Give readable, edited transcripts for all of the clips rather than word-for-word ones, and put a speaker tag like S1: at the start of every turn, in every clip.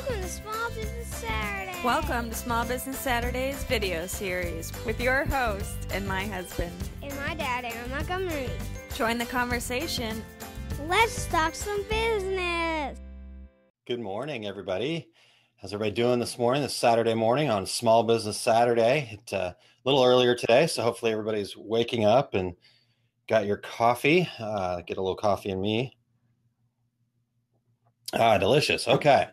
S1: Welcome to Small Business Saturday.
S2: Welcome to Small Business Saturday's video series with your host and my husband.
S1: And my dad, Aaron Montgomery.
S2: Join the conversation.
S1: Let's talk some business.
S3: Good morning, everybody. How's everybody doing this morning, this Saturday morning on Small Business Saturday? It's a little earlier today, so hopefully everybody's waking up and got your coffee. Get a little coffee in me. Delicious. Okay.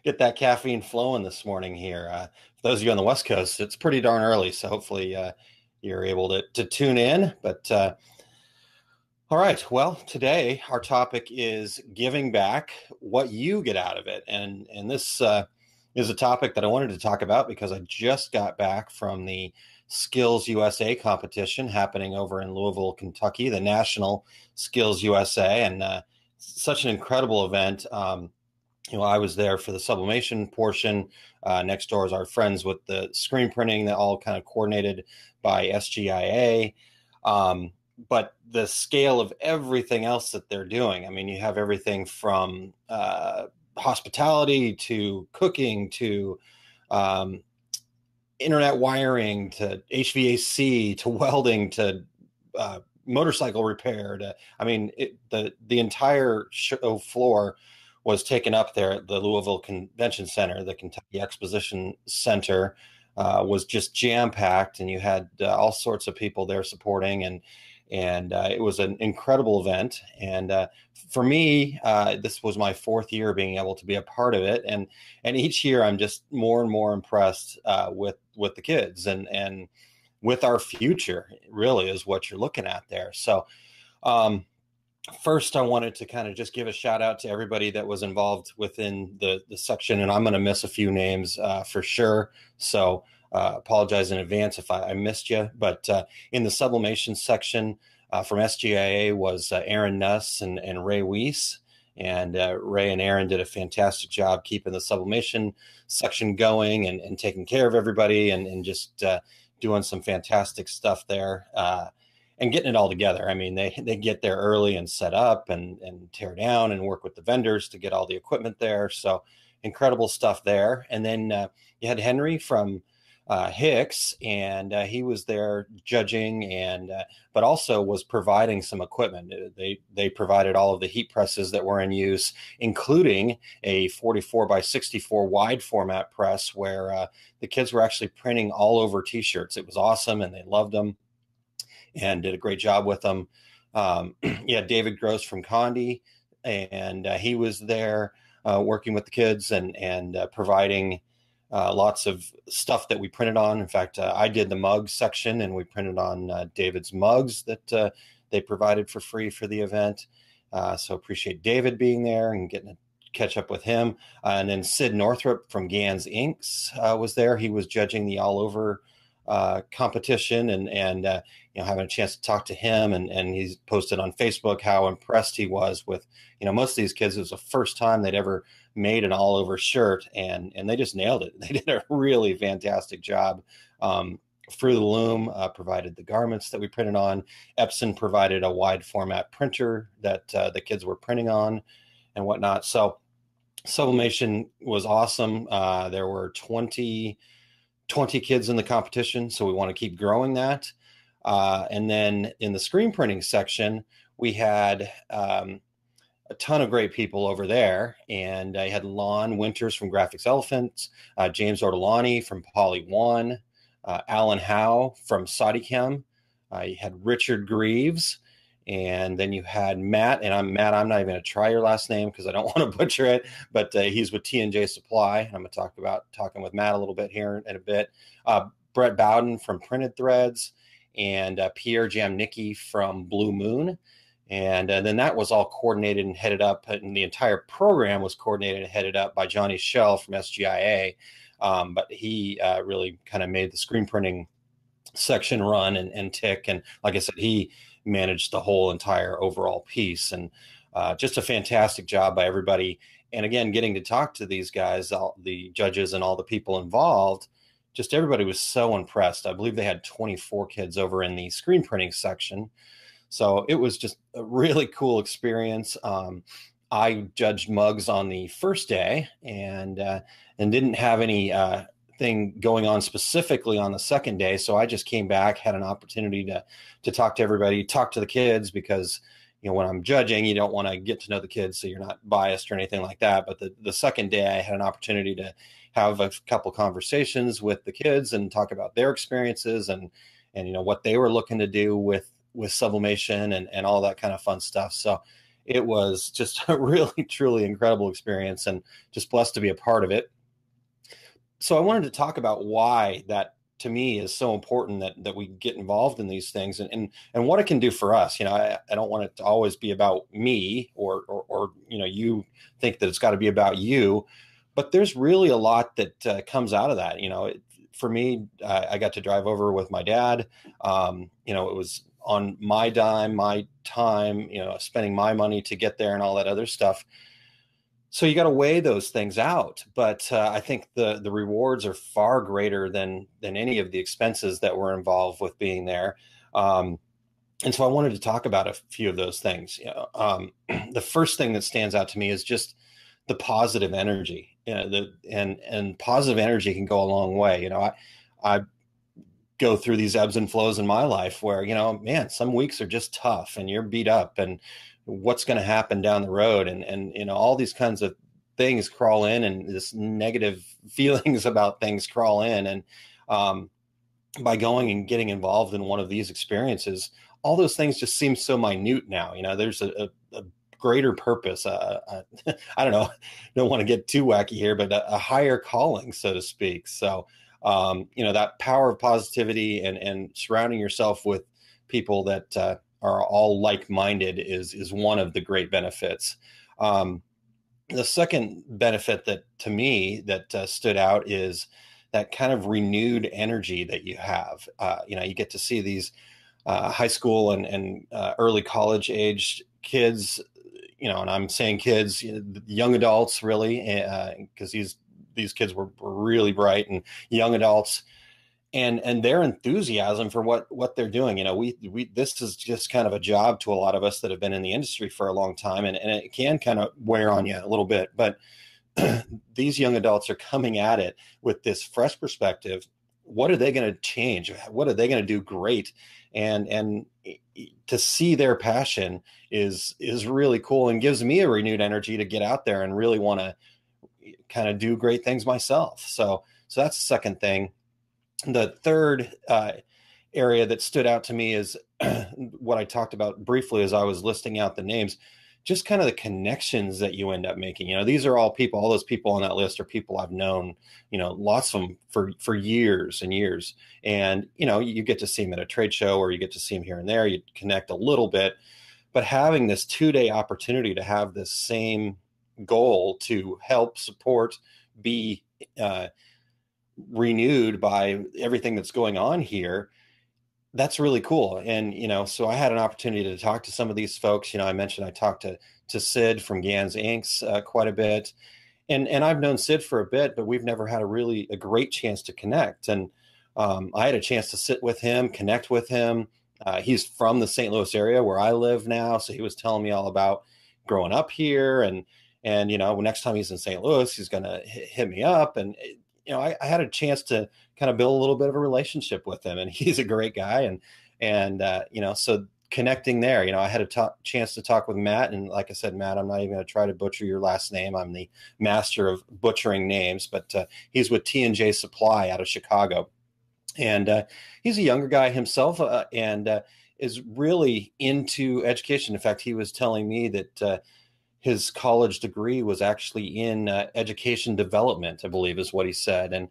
S3: Get that caffeine flowing this morning here. For those of you on the West Coast, it's pretty darn early, so hopefully you're able to tune in. But all right. Well, today our topic is giving back, what you get out of it. And this is a topic that I wanted to talk about because I just got back from the Skills USA competition happening over in Louisville, Kentucky, the National Skills USA. And such an incredible event. I was there for the sublimation portion. Next door is our friends with the screen printing that all kind of coordinated by SGIA. But the scale of everything else that they're doing, I mean, you have everything from hospitality to cooking to internet wiring to HVAC to welding to motorcycle repair to, the entire show floor was taken up there at the Louisville Convention Center. The Kentucky Exposition Center was just jam-packed, and you had all sorts of people there supporting, and it was an incredible event. And for me, this was my fourth year being able to be a part of it, and each year I'm just more and more impressed with the kids and with our future, really, is what you're looking at there. So first, I wanted to kind of just give a shout out to everybody that was involved within the section, and I'm going to miss a few names for sure. So apologize in advance if I missed you. But in the sublimation section from SGIA was Aaron Nuss and Ray Weiss. And Ray and Aaron did a fantastic job keeping the sublimation section going and taking care of everybody and just doing some fantastic stuff there and getting it all together. I mean, they get there early and set up and tear down and work with the vendors to get all the equipment there. So incredible stuff there. And then you had Henry from Hicks, and he was there judging but also was providing some equipment. They provided all of the heat presses that were in use, including a 44 by 64 wide format press where the kids were actually printing all over t-shirts. It was awesome, and they loved them and did a great job with them. David Gross from Condi, and he was there working with the kids and providing lots of stuff that we printed on. In fact, I did the mug section, and we printed on David's mugs that they provided for free for the event. So appreciate David being there and getting to catch up with him. And then Sid Northrup from Gans Inks was there. He was judging the all over competition and having a chance to talk to him. And he's posted on Facebook how impressed he was with, most of these kids. It was the first time they'd ever made an all over shirt, and they just nailed it. They did a really fantastic job. Through the Loom provided the garments that we printed on. Epson provided a wide format printer that the kids were printing on and whatnot. So sublimation was awesome. There were 20 kids in the competition, so we want to keep growing that. And then in the screen printing section, we had a ton of great people over there. And I had Lon Winters from Graphics Elephants, James Ortolani from Poly One, Alan Howe from SaudiChem. You had Richard Greaves, and then you had Matt. And I'm not even going to try your last name because I don't want to butcher it, but he's with T&J Supply. I'm going to talking with Matt a little bit here in a bit. Brett Bowden from Printed Threads, and Pierre Jamnicki from Blue Moon. And then that was all coordinated and headed up, and the entire program was coordinated and headed up by Johnny Schell from SGIA. But he really kind of made the screen printing section run and tick. And like I said, he managed the whole entire overall piece, and just a fantastic job by everybody. And again, getting to talk to these guys, all the judges and all the people involved, just everybody was so impressed. I believe they had 24 kids over in the screen printing section. So it was just a really cool experience. I judged mugs on the first day and didn't have any thing going on specifically on the second day. So I just came back, had an opportunity to talk to everybody, talk to the kids, because when I'm judging, you don't want to get to know the kids so you're not biased or anything like that. But the second day, I had an opportunity to have a couple conversations with the kids and talk about their experiences and what they were looking to do with sublimation and all that kind of fun stuff. So it was just a really, truly incredible experience, and just blessed to be a part of it. So I wanted to talk about why that, to me, is so important that we get involved in these things, and what it can do for us. I don't want it to always be about me or you think that it's got to be about you, but there's really a lot that comes out of that. For me, I got to drive over with my dad. It was on my dime, my time, spending my money to get there and all that other stuff. So you got to weigh those things out. But I think the rewards are far greater than any of the expenses that were involved with being there. And so I wanted to talk about a few of those things. The first thing that stands out to me is just the positive energy. And positive energy can go a long way. I go through these ebbs and flows in my life where, man, some weeks are just tough and you're beat up, and what's going to happen down the road. And all these kinds of things crawl in, and this negative feelings about things crawl in. And by going and getting involved in one of these experiences, all those things just seem so minute now. There's a greater purpose. I don't know, don't want to get too wacky here, but a higher calling, so to speak. So, that power of positivity and surrounding yourself with people that are all like-minded is one of the great benefits. The second benefit that, to me, that stood out is that kind of renewed energy that you have. You get to see these high school and early college aged kids, and I'm saying kids, young adults, really, because these kids were really bright, and young adults, and their enthusiasm for what they're doing. We this is just kind of a job to a lot of us that have been in the industry for a long time, and it can kind of wear on you a little bit. But these young adults are coming at it with this fresh perspective. What are they going to change? What are they going to do great? And to see their passion is really cool, and gives me a renewed energy to get out there and really want to kind of do great things myself. So that's the second thing. The third area that stood out to me is what I talked about briefly as I was listing out the names, just kind of the connections that you end up making. These are all those people on that list are people I've known, lots of them for years and years. And, you get to see them at a trade show, or you get to see them here and there, you connect a little bit, but having this 2-day opportunity to have this same goal to help support, be renewed by everything that's going on here, that's really cool. And, so I had an opportunity to talk to some of these folks. I mentioned I talked to Sid from Gans Inks quite a bit. And I've known Sid for a bit, but we've never had a great chance to connect. And I had a chance to sit with him, connect with him. He's from the St. Louis area where I live now. So he was telling me all about growing up here. And next time he's in St. Louis, he's going to hit me up. And, I had a chance to kind of build a little bit of a relationship with him, and he's a great guy. And so connecting there, I had a chance to talk with Matt. And like I said, Matt, I'm not even going to try to butcher your last name. I'm the master of butchering names, but he's with T&J Supply out of Chicago. And he's a younger guy himself, and is really into education. In fact, he was telling me that his college degree was actually in education development, I believe is what he said.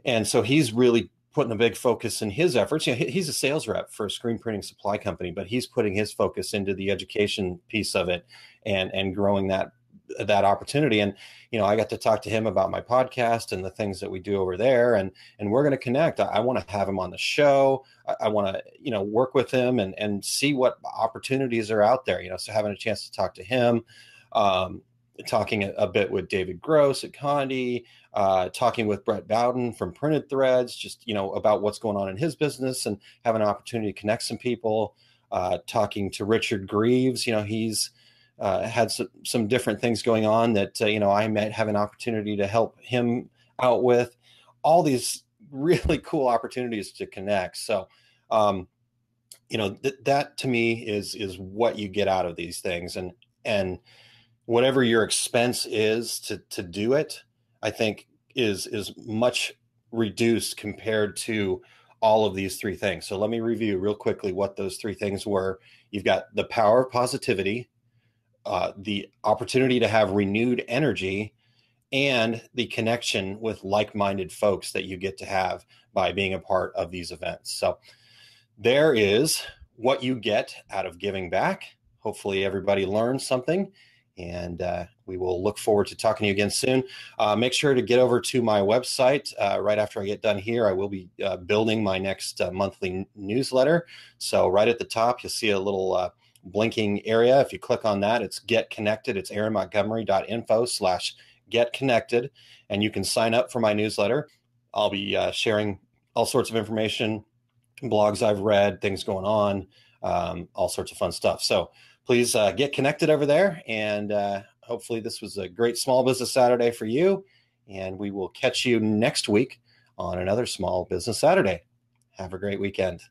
S3: And so he's really putting a big focus in his efforts. He's a sales rep for a screen printing supply company, but he's putting his focus into the education piece of it and growing that opportunity. And, I got to talk to him about my podcast and the things that we do over there. And we're going to connect. I want to have him on the show. I want to, work with him and see what opportunities are out there, so having a chance to talk to him, talking a bit with David Gross at Condi, talking with Brett Bowden from Printed Threads, just, about what's going on in his business, and having an opportunity to connect some people, talking to Richard Greaves. He's had some different things going on that, I might have an opportunity to help him out with. All these really cool opportunities to connect. So, that to me is what you get out of these things, and whatever your expense is to do it, I think is much reduced compared to all of these three things. So let me review real quickly what those three things were. You've got the power of positivity, the opportunity to have renewed energy, and the connection with like-minded folks that you get to have by being a part of these events. So there is what you get out of giving back. Hopefully everybody learns something, and we will look forward to talking to you again soon. Make sure to get over to my website right after I get done here. I will be building my next monthly newsletter. So right at the top, you'll see a little blinking area. If you click on that, it's Get Connected. It's aaronmontgomery.info/get connected, and you can sign up for my newsletter. I'll be sharing all sorts of information, blogs I've read, things going on, all sorts of fun stuff. So please get connected over there, and hopefully this was a great Small Business Saturday for you, and we will catch you next week on another Small Business Saturday. Have a great weekend.